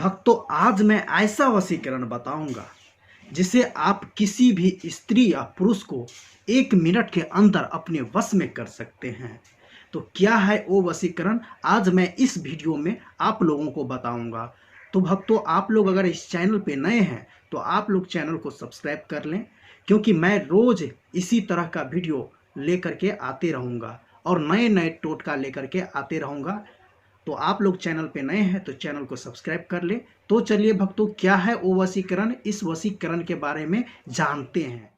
भक्तों, आज मैं ऐसा वशीकरण बताऊंगा जिसे आप किसी भी स्त्री या पुरुष को 1 मिनट के अंदर अपने वश में कर सकते हैं। तो क्या है वो वशीकरण, आज मैं इस वीडियो में आप लोगों को बताऊंगा। तो भक्तों, आप लोग अगर इस चैनल पे नए हैं तो आप लोग चैनल को सब्सक्राइब कर लें, क्योंकि मैं रोज इसी तरह का वीडियो लेकर के आते रहूँगा और नए नए टोटका लेकर के आते रहूँगा। तो आप लोग चैनल पे नए हैं तो चैनल को सब्सक्राइब कर ले। तो चलिए भक्तों, क्या है वो वशीकरण, इस वशीकरण के बारे में जानते हैं।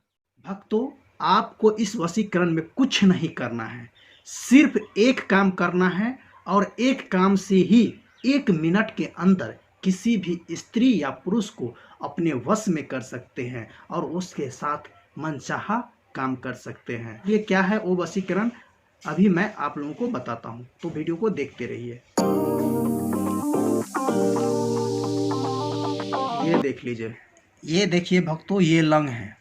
भक्तों, आपको इस वशीकरण में कुछ नहीं करना है, सिर्फ एक काम करना है और एक काम से ही 1 मिनट के अंदर किसी भी स्त्री या पुरुष को अपने वश में कर सकते हैं और उसके साथ मनचाहा काम कर सकते हैं। ये क्या है वो वशीकरण, अभी मैं आप लोगों को बताता हूँ, तो वीडियो को देखते रहिए। ये देख लीजिए, ये देखिए भक्तों, ये लंग है।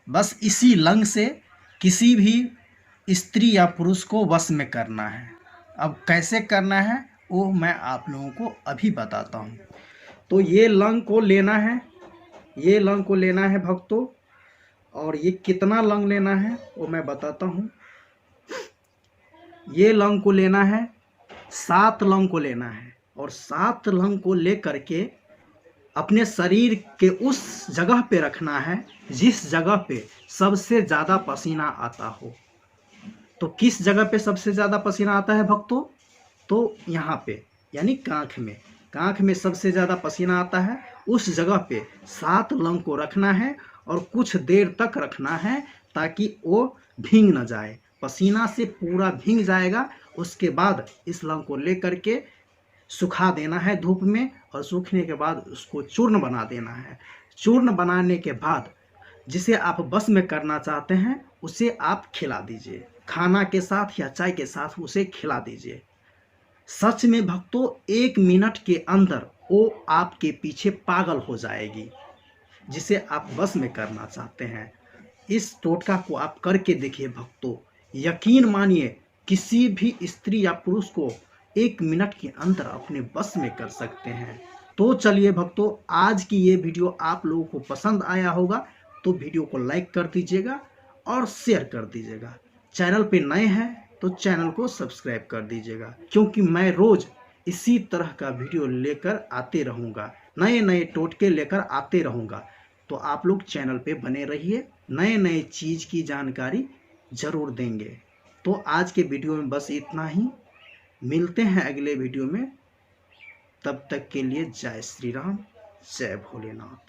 बस इसी लंग से किसी भी स्त्री या पुरुष को वश में करना है। अब कैसे करना है वो मैं आप लोगों को अभी बताता हूँ। तो ये लंग को लेना है, ये लंग को लेना है भक्तों, और ये कितना लंग लेना है वो मैं बताता हूँ। ये लंग को लेना है, 7 लंग को लेना है, और 7 लंग को लेकर के अपने शरीर के उस जगह पे रखना है जिस जगह पे सबसे ज़्यादा पसीना आता हो। तो किस जगह पे सबसे ज़्यादा पसीना आता है भक्तों? तो यहाँ पे, यानी कांख में सबसे ज़्यादा पसीना आता है। उस जगह पे 7 लंग को रखना है और कुछ देर तक रखना है ताकि वो भीग न जाए, पसीना से पूरा भीग जाएगा। उसके बाद इस लंग को लेकर के सुखा देना है धूप में, और सूखने के बाद उसको चूर्ण बना देना है। चूर्ण बनाने के बाद जिसे आप बस में करना चाहते हैं उसे आप खिला दीजिए, खाना के साथ या चाय के साथ उसे खिला दीजिए। सच में भक्तों, 1 मिनट के अंदर वो आपके पीछे पागल हो जाएगी जिसे आप बस में करना चाहते हैं। इस टोटका को आप करके देखिए भक्तों, यकीन मानिए किसी भी स्त्री या पुरुष को 1 मिनट के अंदर अपने बस में कर सकते हैं। तो चलिए भक्तों, आज की ये वीडियो आप लोगों को पसंद आया होगा तो वीडियो को लाइक कर दीजिएगा और शेयर कर दीजिएगा। चैनल पे नए हैं तो चैनल को सब्सक्राइब कर दीजिएगा, क्योंकि मैं रोज इसी तरह का वीडियो लेकर आते रहूँगा, नए नए टोटके लेकर आते रहूँगा। तो आप लोग चैनल पे बने रहिए, नए नए चीज़ की जानकारी ज़रूर देंगे। तो आज के वीडियो में बस इतना ही, मिलते हैं अगले वीडियो में। तब तक के लिए जय श्री राम, जय भोलेनाथ।